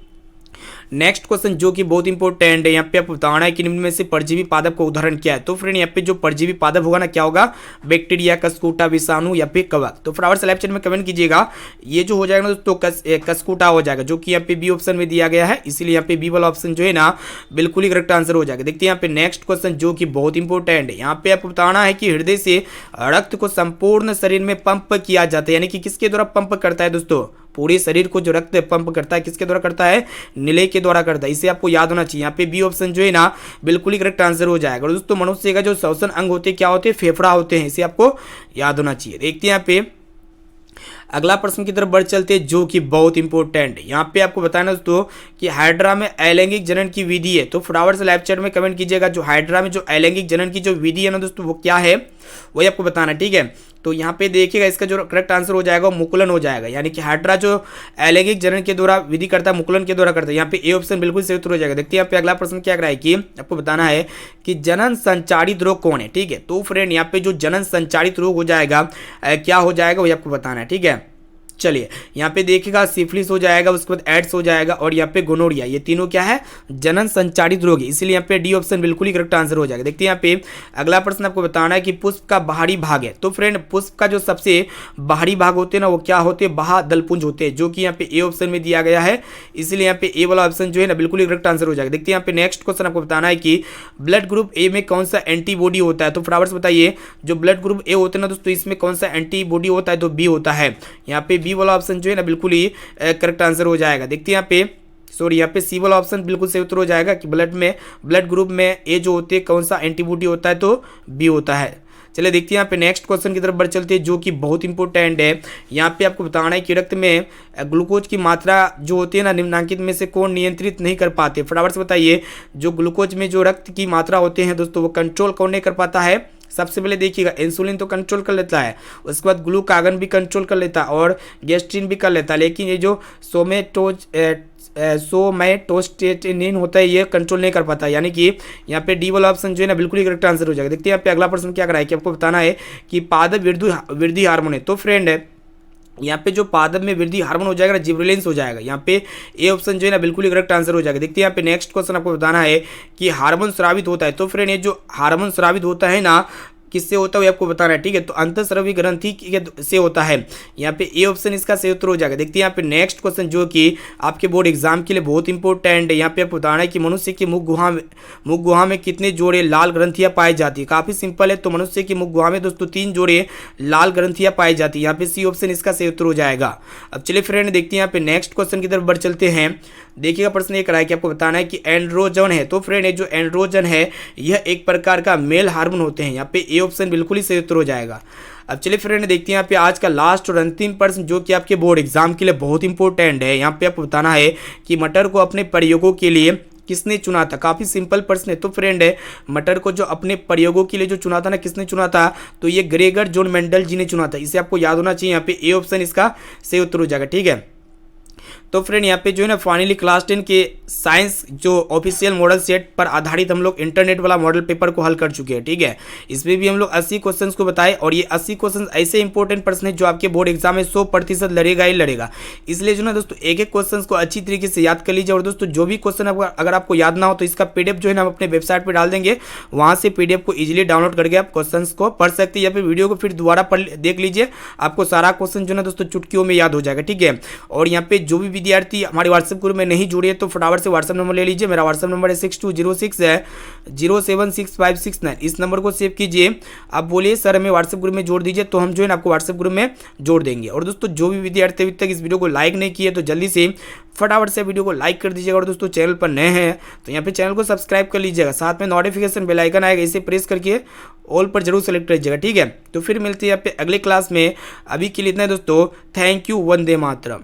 नेक्स्ट क्वेश्चन जो कि बहुत इंपॉर्टेंट है। यहाँ पे आपको बताना है कि निम्न में से परजीवी पादप का उदाहरण क्या है। तो फ्रेंड यहाँ पे जो परजीवी पादप होगा ना, क्या होगा, बैक्टीरिया, कस्कूटा, विषाणु या फिर कवक। तो फटाफट से लाइव चैट में कमेंट कीजिएगा। ये जो हो जाएगा ना दोस्तों कस्कूटा हो जाएगा, जो कि यहाँ पे बी ऑप्शन में दिया गया है, इसीलिए यहाँ पे बी वाला ऑप्शन जो है ना बिल्कुल ही करेक्ट आंसर हो जाएगा। देखते हैं यहाँ पे नेक्स्ट क्वेश्चन जो कि बहुत इंपॉर्टेंट है। यहाँ पे आपको बताना है कि हृदय से रक्त को संपूर्ण शरीर में पंप किया जाता है, यानी कि किसके द्वारा पंप करता है दोस्तों, पूरे शरीर को जो रक्त पंप करता है किसके द्वारा करता है, निलय के द्वारा करता है। इसे आपको याद होना चाहिए। यहाँ पे बी ऑप्शन जो है ना बिल्कुल ही करेक्ट आंसर हो जाएगा। और दोस्तों मनुष्य का जो श्वसन अंग होते हैं क्या होते हैं, फेफड़ा होते हैं, इसे आपको याद होना चाहिए। देखते हैं यहाँ पे अगला प्रश्न की तरफ बढ़ चलते हैं जो कि बहुत इंपॉर्टेंट है। यहाँ पे आपको बताना दोस्तों कि हाइड्रा में अलैंगिक जनन की विधि है। तो फटाफट से लाइव चैट में कमेंट कीजिएगा, जो हाइड्रा में जो अलैंगिक जनन की जो विधि है ना दोस्तों वो क्या है, वही आपको बताना। ठीक है, तो यहाँ पे देखिएगा इसका जो करेक्ट आंसर हो जाएगा मुकुलन हो जाएगा, यानी कि हाइड्रा जो अलैंगिक जनन के द्वारा विधि करता है मुकुलन के द्वारा करता है। यहाँ पे ए ऑप्शन बिल्कुल सही उत्तर हो जाएगा। देखते हैं यहाँ पे अगला प्रश्न क्या कर रहा है कि आपको बताना है कि जनन संचारित रोग कौन है। ठीक है, तो फ्रेंड यहाँ पे जो जनन संचारित रोग हो जाएगा क्या हो जाएगा वही आपको बताना है। ठीक है, चलिए यहाँ पे देखिएगा सिफिलिस हो जाएगा, उसके बाद एड्स हो जाएगा और यहाँ पे गोनोरिया, ये तीनों क्या है जनन संचारित रोग है, इसीलिए यहाँ पे डी ऑप्शन बिल्कुल ही करेक्ट आंसर हो जाएगा। देखते हैं यहाँ पे अगला प्रश्न आपको बताना है कि पुष्प का बाहरी भाग है। तो फ्रेंड पुष्प का जो सबसे बाहरी भाग होते हैं ना वो क्या होते हैं, बाह्यदलपुंज होते हैं, जो कि यहाँ पे ए ऑप्शन में दिया गया है, इसीलिए यहाँ पे ए वाला ऑप्शन जो है ना बिल्कुल ही करेक्ट आंसर हो जाएगा। देखते हैं यहाँ पे नेक्स्ट क्वेश्चन आपको बताना है कि ब्लड ग्रुप ए में कौन सा एंटीबॉडी होता है। तो फटाफट से बताइए जो ब्लड ग्रुप ए होते हैं ना दोस्तों इसमें कौन सा एंटीबॉडी होता है, तो बी होता है। यहाँ पे बी वाला ऑप्शन जो है ना बिल्कुल ही करेक्ट आंसर हो जाएगा। देखते हैं यहाँ पे यहाँ पे सी वाला ऑप्शन बिल्कुल सही उत्तर हो जाएगा कि ब्लड ग्रुप में ए जो होते हैं कौन सा एंटीबॉडी होता है, तो बी होता है। चलिए देखते हैं यहाँ पे नेक्स्ट क्वेश्चन की तरफ बढ़ चलते हैं जो कि बहुत इंपॉर्टेंट है। यहाँ पे आपको बताना है कि रक्त में ग्लूकोज की मात्रा जो होती है ना निम्नलिखित में से कौन नियंत्रित नहीं कर पाते। फटाफट से बताइए जो ग्लूकोज में जो रक्त की मात्रा होते हैं दोस्तों वो कंट्रोल कौन नहीं कर पाता है। सबसे पहले देखिएगा इंसुलिन तो कंट्रोल कर लेता है, उसके बाद ग्लूकागन भी कंट्रोल कर लेता है और गैस्ट्रिन भी कर लेता है, लेकिन ये जो सोमेटोस्टेटिन होता है ये कंट्रोल नहीं कर पाता, यानी कि यहाँ पे डी वाला ऑप्शन जो है ना बिल्कुल ही करेक्ट आंसर हो जाएगा। देखते हैं यहाँ पे अगला प्रश्न क्या कराया कि आपको बताना है कि पादप वृद्धि हार्मोन है। तो फ्रेंड है यहाँ पे जो पादप में वृद्धि हार्मोन हो जाएगा जिबरेलिन्स हो जाएगा, यहाँ पे ए ऑप्शन जो है ना बिल्कुल ही करेक्ट आंसर हो जाएगा। देखते हैं यहाँ पे नेक्स्ट क्वेश्चन आपको बताना है कि हार्मोन स्रावित होता है। तो फ्रेंड ये जो हार्मोन स्रावित होता है ना किससे होता है आपको बताना है। ठीक है, तो अंतःस्रावी ग्रंथि से होता है, यहाँ पे ए ऑप्शन इसका सही उत्तर हो जाएगा। देखते हैं यहाँ पे नेक्स्ट क्वेश्चन जो कि आपके बोर्ड एग्जाम के लिए बहुत इंपॉर्टेंट है। यहाँ पे आपको बताना है कि मनुष्य की मुख गुहा में कितने जोड़े लाल ग्रंथियाँ पाई जाती है। काफी सिंपल है, तो मनुष्य की मुख गुहा में दोस्तों 3 जोड़े लाल ग्रंथियाँ पाई जाती है, यहाँ पे सी ऑप्शन इसका सही उत्तर हो जाएगा। अब चलिए फ्रेंड देखते हैं यहाँ पे नेक्स्ट क्वेश्चन की तरफ बढ़ चलते हैं। देखिएगा प्रश्न ये कराया कि आपको बताना है कि एंड्रोजन है। तो फ्रेंड ये जो एंड्रोजन है यह एक प्रकार का मेल हार्मोन होते हैं, यहाँ पे ए ऑप्शन बिल्कुल ही सही उत्तर हो जाएगा। अब चलिए फ्रेंड देखते हैं यहाँ पे आज का लास्ट और अंतिम प्रश्न जो कि आपके बोर्ड एग्जाम के लिए बहुत इंपॉर्टेंट है। यहाँ पे आपको बताना है कि मटर को अपने प्रयोगों के लिए किसने चुना था। काफी सिंपल प्रश्न है। तो फ्रेंड है मटर को जो अपने प्रयोगों के लिए जो चुना था ना किसने चुना था, तो ये ग्रेगर जॉन मेंडल जी ने चुना था। इसे आपको याद होना चाहिए, यहाँ पे ए ऑप्शन इसका सही उत्तर हो जाएगा। ठीक है, तो फ्रेंड यहाँ पे जो है ना फाइनली क्लास 10 के साइंस जो ऑफिशियल मॉडल सेट पर आधारित हम लोग इंटरनेट वाला मॉडल पेपर को हल कर चुके हैं। ठीक है, इसमें भी हम लोग 80 क्वेश्चंस को बताए और ये 80 क्वेश्चंस ऐसे इंपॉर्टेंट प्रश्न है जो आपके बोर्ड एग्जाम में 100% लड़ेगा ही लड़ेगा। इसलिए जो ना दोस्तों एक एक क्वेश्चन को अच्छी तरीके से याद कर लीजिए। और दोस्तों जो भी क्वेश्चन अगर आपको याद ना हो तो इसका पीडीएफ जो है ना हम अपने वेबसाइट पर डाल देंगे, वहाँ से पीडीएफ को ईजिली डाउनलोड करके आप क्वेश्चन को पढ़ सकते हैं या फिर वीडियो को फिर दोबारा देख लीजिए, आपको सारा क्वेश्चन जो ना दोस्तों चुटकियों में याद हो जाएगा। ठीक है, और यहाँ पे जो भी विद्यार्थी हमारे व्हाट्सएप ग्रुप में नहीं जुड़े तो फटाफट से व्हाट्सएप नंबर ले लीजिए। मेरा व्हाट्सएप नंबर है 6206076569। इस नंबर को सेव कीजिए। आप बोलिए सर हमें व्हाट्सएप ग्रुप में जोड़ दीजिए, तो हम जो है ना आपको व्हाट्सएप ग्रुप में जोड़ देंगे। और दोस्तों जो भी विद्यार्थी अभी तक इस वीडियो को लाइक नहीं किए तो जल्दी से फटाफट से वीडियो को लाइक कर दीजिएगा। और दोस्तों चैनल पर नए हैं तो यहाँ पे चैनल को सब्सक्राइब कर लीजिएगा, साथ में नोटिफिकेशन बेल आइकन आएगा, इसे प्रेस करके ऑल पर जरूर सेलेक्ट कीजिएगा। ठीक है, तो फिर मिलते हैं यहाँ पे अगले क्लास में। अभी के लिए इतना है दोस्तों, थैंक यू, वंदे मातरम।